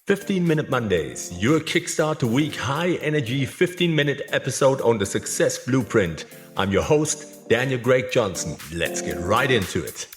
15-Minute Mondays, your kickstart to week high-energy 15-minute episode on the Success Blueprint. I'm your host, Daniel Greg Johnson. Let's get right into it.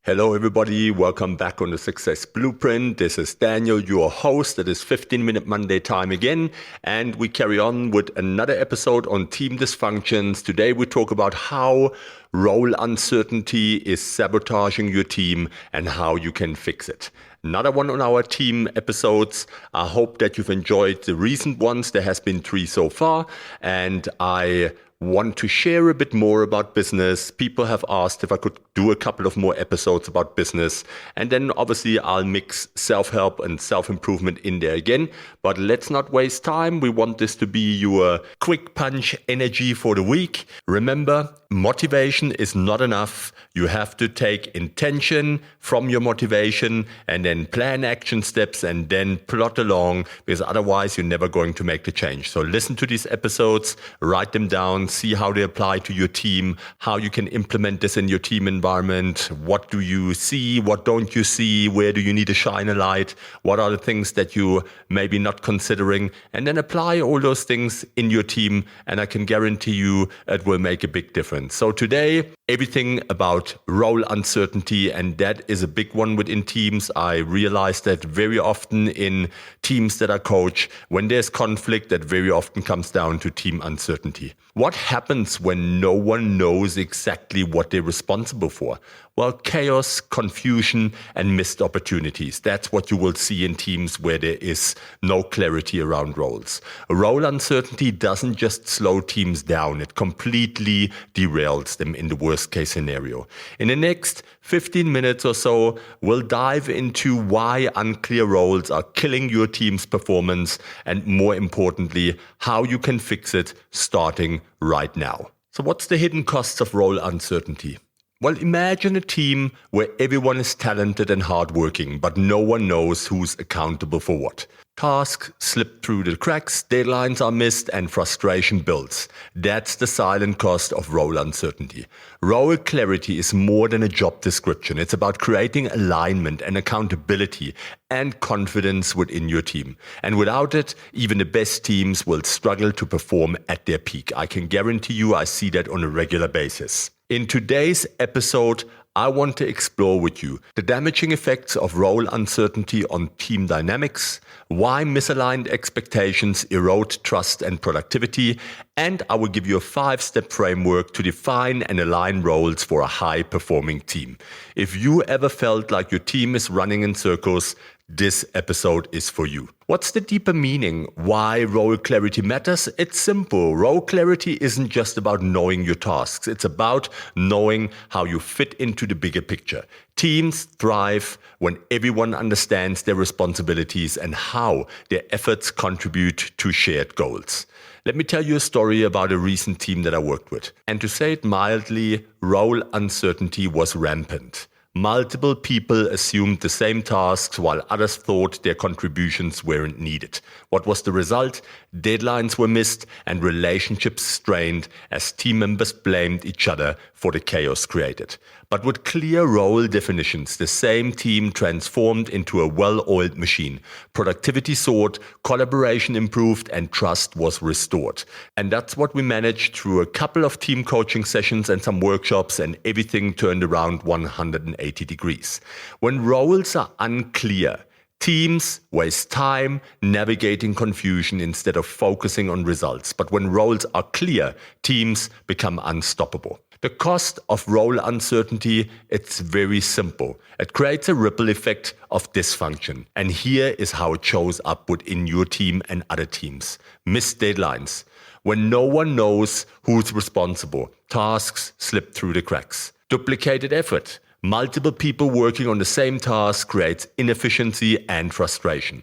Hello everybody, welcome back on the Success Blueprint. This is Daniel, your host. It is 15-Minute Monday time again, and we carry on with another episode on team dysfunctions. Today we talk about how role uncertainty is sabotaging your team and how you can fix it. Another one on our team episodes. I hope that you've enjoyed the recent ones. There has been 3 so far, and I want to share a bit more about business. People have asked if I could do a couple of more episodes about business. And then obviously I'll mix self-help and self-improvement in there again. But let's not waste time. We want this to be your quick punch energy for the week. Remember, motivation is not enough. You have to take intention from your motivation and then plan action steps and then plot along, because otherwise you're never going to make the change. So listen to these episodes, write them down, see how they apply to your team, how you can implement this in your team environment. What do you see? What don't you see? Where do you need to shine a light? What are the things that you maybe not considering? And then apply all those things in your team, and I can guarantee you it will make a big difference. So today, everything about role uncertainty, and that is a big one within teams. I realize that very often in teams that I coach, when there's conflict, that very often comes down to team uncertainty. What happens when no one knows exactly what they're responsible for? Well, chaos, confusion, and missed opportunities. That's what you will see in teams where there is no clarity around roles. Role uncertainty doesn't just slow teams down, it completely derails them in the worst case scenario. In the next 15 minutes or so, we'll dive into why unclear roles are killing your team's performance, and more importantly, how you can fix it starting right now. So what's the hidden costs of role uncertainty? Well, imagine a team where everyone is talented and hardworking, but no one knows who's accountable for what. Tasks slip through the cracks, deadlines are missed, and frustration builds. That's the silent cost of role uncertainty. Role clarity is more than a job description. It's about creating alignment and accountability and confidence within your team. And without it, even the best teams will struggle to perform at their peak. I can guarantee you I see that on a regular basis. In today's episode, I want to explore with you the damaging effects of role uncertainty on team dynamics, why misaligned expectations erode trust and productivity, and I will give you a 5-step framework to define and align roles for a high-performing team. If you ever felt like your team is running in circles, this episode is for you. What's the deeper meaning? Why role clarity matters? It's simple. Role clarity isn't just about knowing your tasks. It's about knowing how you fit into the bigger picture. Teams thrive when everyone understands their responsibilities and how their efforts contribute to shared goals. Let me tell you a story about a recent team that I worked with. And to say it mildly, role uncertainty was rampant. Multiple people assumed the same tasks while others thought their contributions weren't needed. What was the result? Deadlines were missed and relationships strained as team members blamed each other for the chaos created. But with clear role definitions, the same team transformed into a well-oiled machine. Productivity soared, collaboration improved, and trust was restored. And that's what we managed through a couple of team coaching sessions and some workshops, and everything turned around 180 degrees. When roles are unclear, teams waste time navigating confusion instead of focusing on results. But when roles are clear, teams become unstoppable. The cost of role uncertainty, it's very simple. It creates a ripple effect of dysfunction. And here is how it shows up within your team and other teams. Missed deadlines. When no one knows who's responsible, tasks slip through the cracks. Duplicated effort. Multiple people working on the same task creates inefficiency and frustration.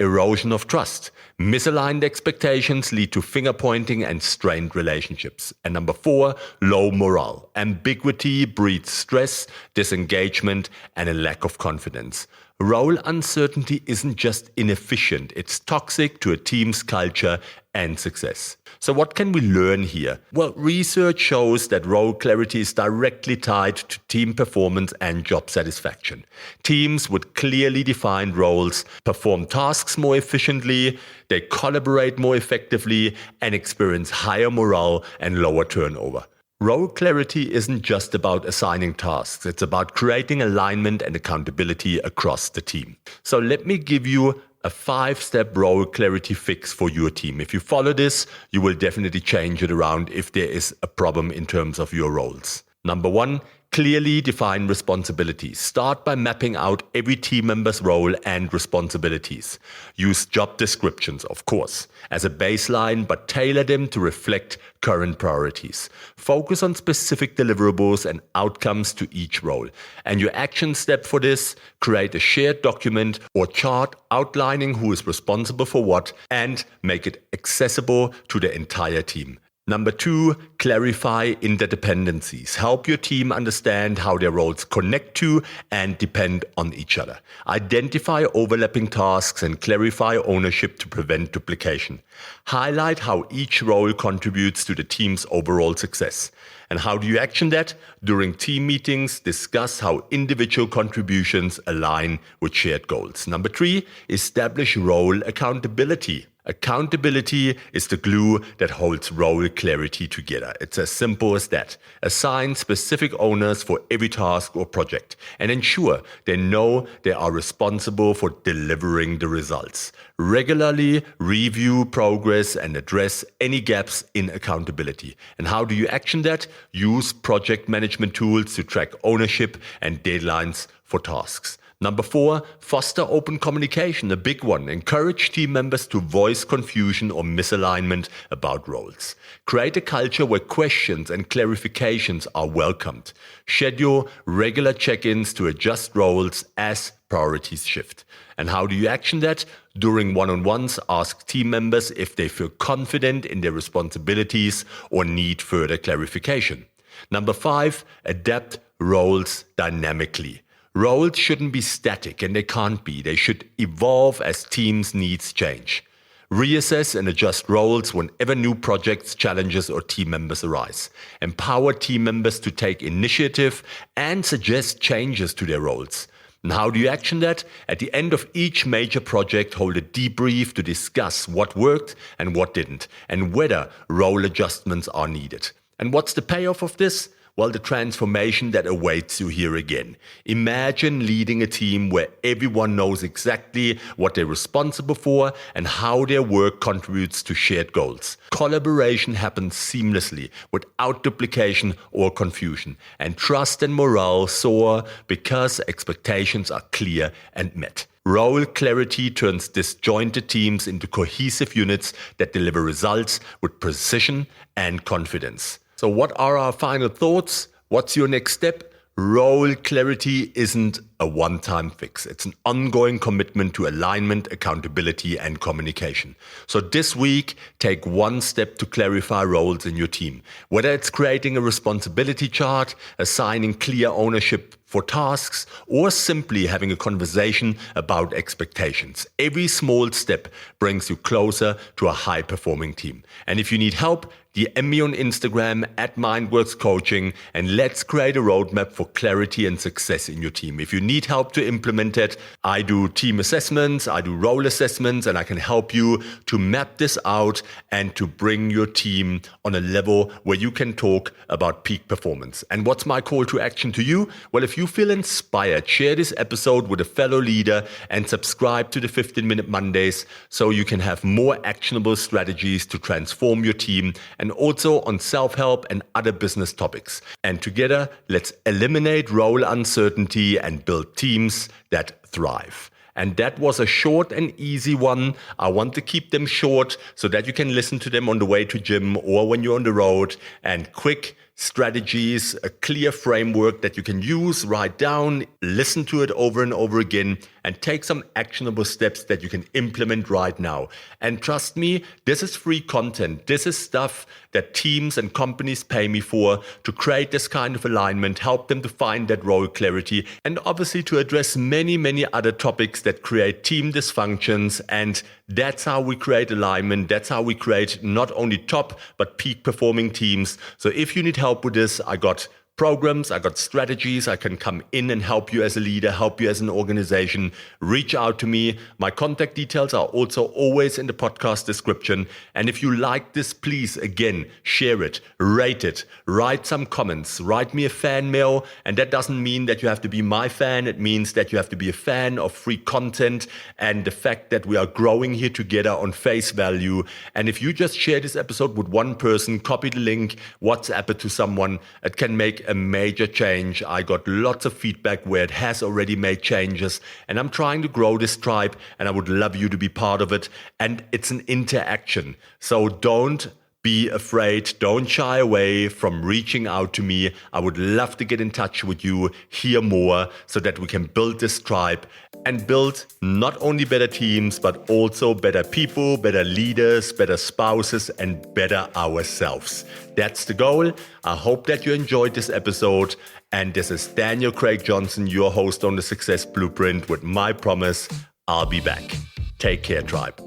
Erosion of trust. Misaligned expectations lead to finger-pointing and strained relationships. And number 4, low morale. Ambiguity breeds stress, disengagement, and a lack of confidence. Role uncertainty isn't just inefficient, it's toxic to a team's culture and success. So what can we learn here? Well, research shows that role clarity is directly tied to team performance and job satisfaction. Teams with clearly defined roles perform tasks more efficiently, they collaborate more effectively, and experience higher morale and lower turnover. Role clarity isn't just about assigning tasks, it's about creating alignment and accountability across the team. So let me give you a 5-step role clarity fix for your team. If you follow this, you will definitely change it around if there is a problem in terms of your roles. Number 1, clearly define responsibilities. Start by mapping out every team member's role and responsibilities. Use job descriptions, of course, as a baseline, but tailor them to reflect current priorities. Focus on specific deliverables and outcomes to each role. And your action step for this, create a shared document or chart outlining who is responsible for what and make it accessible to the entire team. Number 2, clarify interdependencies. Help your team understand how their roles connect to and depend on each other. Identify overlapping tasks and clarify ownership to prevent duplication. Highlight how each role contributes to the team's overall success. And how do you action that? During team meetings, discuss how individual contributions align with shared goals. Number 3, establish role accountability. Accountability is the glue that holds role clarity together. It's as simple as that. Assign specific owners for every task or project and ensure they know they are responsible for delivering the results. Regularly review progress and address any gaps in accountability. And how do you action that? Use project management tools to track ownership and deadlines for tasks. Number 4, foster open communication, a big one. Encourage team members to voice confusion or misalignment about roles. Create a culture where questions and clarifications are welcomed. Schedule regular check-ins to adjust roles as priorities shift. And how do you action that? During one-on-ones, ask team members if they feel confident in their responsibilities or need further clarification. Number 5, adapt roles dynamically. Roles shouldn't be static, and they can't be. They should evolve as teams' needs change. Reassess and adjust roles whenever new projects, challenges, or team members arise. Empower team members to take initiative and suggest changes to their roles. And how do you action that? At the end of each major project, hold a debrief to discuss what worked and what didn't, and whether role adjustments are needed. And what's the payoff of this? Well, the transformation that awaits you here again. Imagine leading a team where everyone knows exactly what they're responsible for and how their work contributes to shared goals. Collaboration happens seamlessly, without duplication or confusion. And trust and morale soar because expectations are clear and met. Role clarity turns disjointed teams into cohesive units that deliver results with precision and confidence. So what are our final thoughts? What's your next step? Role clarity isn't a one-time fix. It's an ongoing commitment to alignment, accountability, and communication. So this week, take one step to clarify roles in your team. Whether it's creating a responsibility chart, assigning clear ownership for tasks, or simply having a conversation about expectations. Every small step brings you closer to a high-performing team. And if you need help, DM me on Instagram @MindworksCoaching and let's create a roadmap for clarity and success in your team. If you need help to implement it, I do team assessments, I do role assessments, and I can help you to map this out and to bring your team on a level where you can talk about peak performance. And what's my call to action to you? Well, if you feel inspired, share this episode with a fellow leader and subscribe to the 15-Minute Mondays so you can have more actionable strategies to transform your team, and also on self-help and other business topics. And together, let's eliminate role uncertainty and build teams that thrive. And that was a short and easy one. I want to keep them short so that you can listen to them on the way to gym or when you're on the road. And quick, strategies, a clear framework that you can use, write down, listen to it over and over again, and take some actionable steps that you can implement right now. And trust me, this is free content. This is stuff that teams and companies pay me for to create this kind of alignment, help them to find that role clarity, and obviously to address many, many other topics that create team dysfunctions. And that's how we create alignment. That's how we create not only top, but peak performing teams. So if you need help with this, I got programs, I got strategies. I can come in and help you as a leader, help you as an organization. Reach out to me. My contact details are also always in the podcast description. And if you like this, please, again, share it, rate it, write some comments, write me a fan mail. And that doesn't mean that you have to be my fan. It means that you have to be a fan of free content and the fact that we are growing here together on face value. And if you just share this episode with one person, copy the link, WhatsApp it to someone, it can make a major change. I got lots of feedback where it has already made changes, and I'm trying to grow this tribe, and I would love you to be part of it. And it's an interaction. So don't be afraid. Don't shy away from reaching out to me. I would love to get in touch with you, hear more, so that we can build this tribe and build not only better teams, but also better people, better leaders, better spouses, and better ourselves. That's the goal. I hope that you enjoyed this episode. And this is Daniel Craig Johnson, your host on the Success Blueprint, with my promise, I'll be back. Take care, tribe.